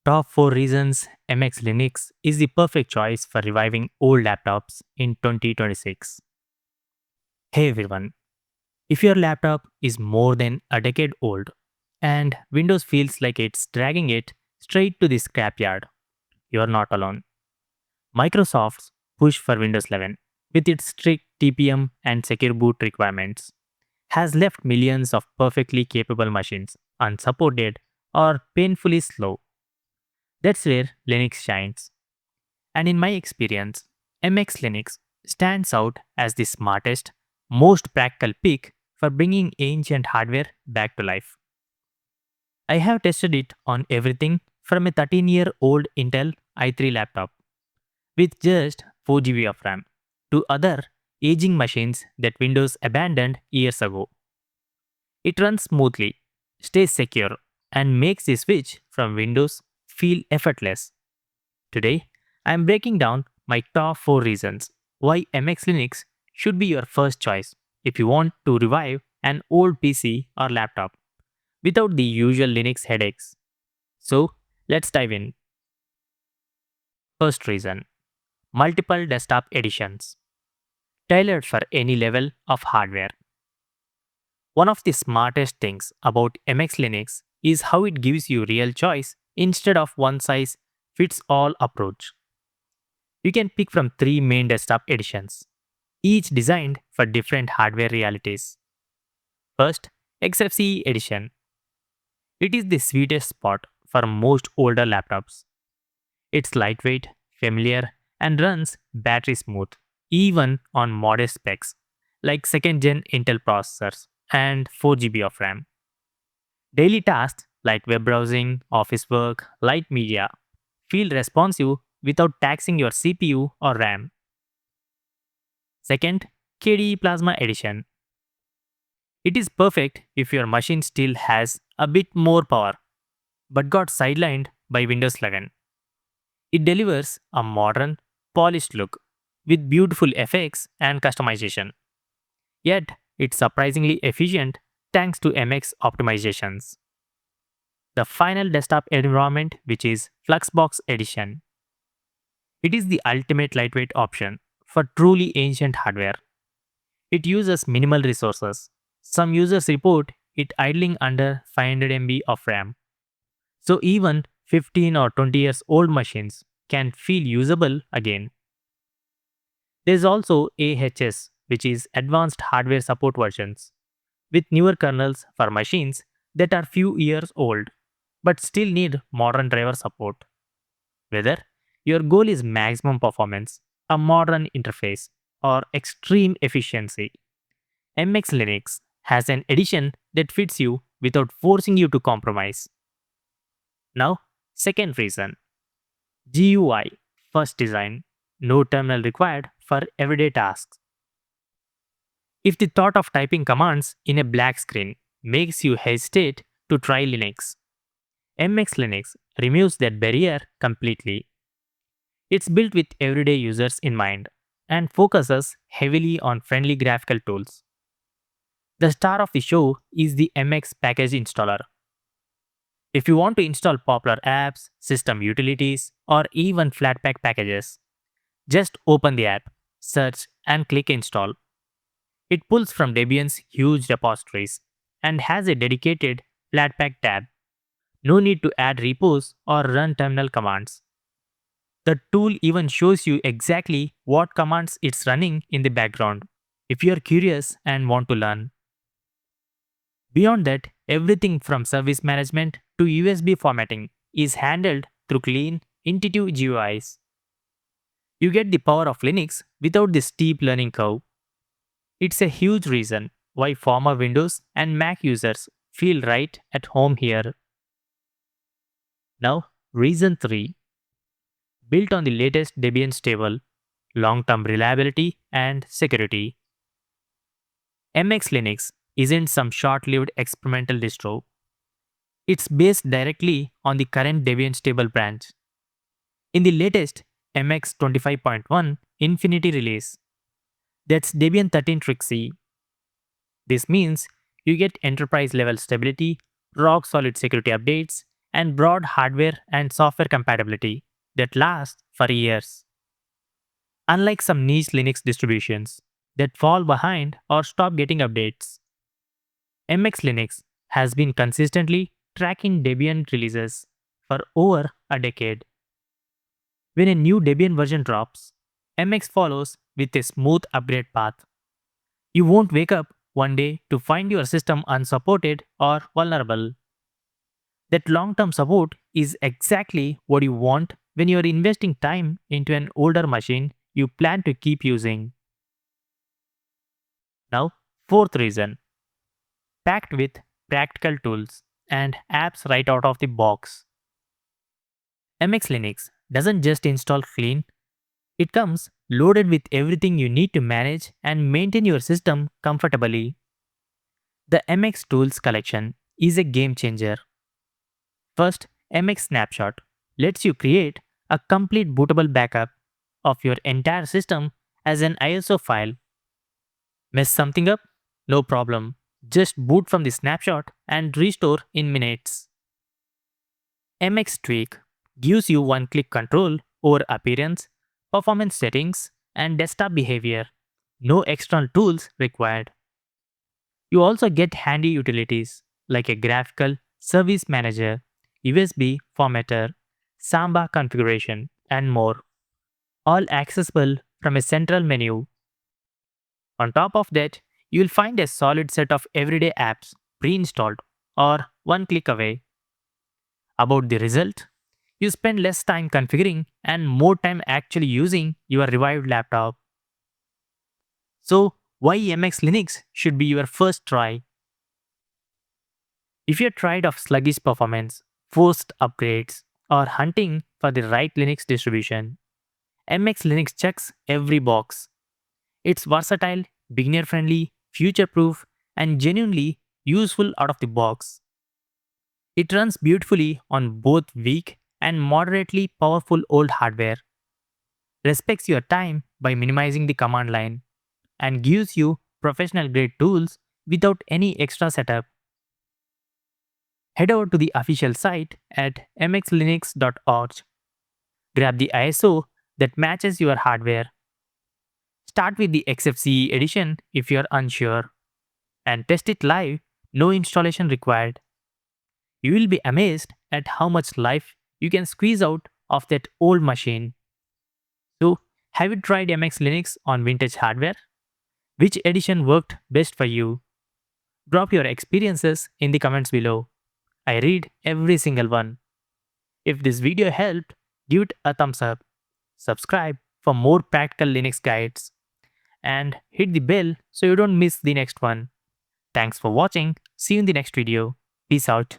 Top 4 reasons MX Linux is the perfect choice for reviving old laptops in 2026. Hey everyone, if your laptop is more than a decade old and Windows feels like it's dragging it straight to the scrapyard, you're not alone. Microsoft's push for Windows 11, with its strict TPM and secure boot requirements, has left millions of perfectly capable machines unsupported or painfully slow. That's where Linux shines. And in my experience, MX Linux stands out as the smartest, most practical pick for bringing ancient hardware back to life. I have tested it on everything from a 13-year-old Intel i3 laptop with just 4 GB of RAM to other aging machines that Windows abandoned years ago. It runs smoothly, stays secure, and makes the switch from Windows feel effortless. Today, I am breaking down my top 4 reasons why MX Linux should be your first choice if you want to revive an old PC or laptop without the usual Linux headaches. So, let's dive in. First reason, multiple desktop editions, tailored for any level of hardware. One of the smartest things about MX Linux is how it gives you real choice instead of one size fits all approach. You can pick from 3 main desktop editions, each designed for different hardware realities. First, Xfce edition. It is the sweetest spot for most older laptops. It's lightweight, familiar, and runs battery smooth, even on modest specs like second gen Intel processors and 4 GB of RAM. Daily tasks like web browsing, office work, light media feel responsive without taxing your CPU or RAM. Second, KDE Plasma Edition. It is perfect if your machine still has a bit more power but got sidelined by Windows 11. It delivers a modern, polished look with beautiful effects and customization. Yet, it's surprisingly efficient thanks to MX optimizations. The final desktop environment, which is Fluxbox Edition. It is the ultimate lightweight option for truly ancient hardware. It uses minimal resources. Some users report it idling under 500 MB of RAM. So even 15 or 20 years old machines can feel usable again. There is also AHS, which is Advanced Hardware Support versions, with newer kernels for machines that are few years old but still need modern driver support. Whether your goal is maximum performance, a modern interface, or extreme efficiency, MX Linux has an edition that fits you without forcing you to compromise. Now, second reason, GUI first design, no terminal required for everyday tasks. If the thought of typing commands in a black screen makes you hesitate to try Linux, MX Linux removes that barrier completely. It's built with everyday users in mind and focuses heavily on friendly graphical tools. The star of the show is the MX package installer. If you want to install popular apps, system utilities, or even Flatpak packages, just open the app, search, and click install. It pulls from Debian's huge repositories and has a dedicated Flatpak tab. No need to add repos or run terminal commands. The tool even shows you exactly what commands it's running in the background if you're curious and want to learn. Beyond that, everything from service management to USB formatting is handled through clean, intuitive GUIs. You get the power of Linux without the steep learning curve. It's a huge reason why former Windows and Mac users feel right at home here. Now, reason 3, built on the latest Debian stable, long-term reliability and security. MX Linux isn't some short-lived experimental distro. It's based directly on the current Debian stable branch. In the latest MX 25.1 Infinity release, that's Debian 13 Trixie. This means you get enterprise level stability, rock solid security updates, and broad hardware and software compatibility that lasts for years. Unlike some niche Linux distributions that fall behind or stop getting updates, MX Linux has been consistently tracking Debian releases for over a decade. When a new Debian version drops, MX follows with a smooth upgrade path. You won't wake up one day to find your system unsupported or vulnerable. That long term support is exactly what you want when you're investing time into an older machine you plan to keep using. Now, fourth reason, packed with practical tools and apps right out of the box. MX Linux doesn't just install clean, it comes loaded with everything you need to manage and maintain your system comfortably. The MX Tools collection is a game changer. First, MX Snapshot lets you create a complete bootable backup of your entire system as an ISO file. Mess something up? No problem. Just boot from the snapshot and restore in minutes. MX Tweak gives you one-click control over appearance, performance settings, and desktop behavior. No external tools required. You also get handy utilities like a graphical service manager, USB formatter, Samba configuration, and more, all accessible from a central menu. On top of that, you'll find a solid set of everyday apps pre-installed or one click away. About the result, you spend less time configuring and more time actually using your revived laptop. So, why MX Linux should be your first try? If you're tired of sluggish performance, forced upgrades, or hunting for the right Linux distribution, MX Linux checks every box. It's versatile, beginner friendly, future proof, and genuinely useful out of the box. It runs beautifully on both weak and moderately powerful old hardware, respects your time by minimizing the command line, and gives you professional grade tools without any extra setup. Head over to the official site at mxlinux.org. Grab the ISO that matches your hardware. Start with the Xfce edition if you're unsure, and test it live, no installation required. You will be amazed at how much life you can squeeze out of that old machine. So, have you tried MX Linux on vintage hardware? Which edition worked best for you? Drop your experiences in the comments below. I read every single one. If this video helped, give it a thumbs up. Subscribe for more practical Linux guides. And hit the bell so you don't miss the next one. Thanks for watching. See you in the next video. Peace out.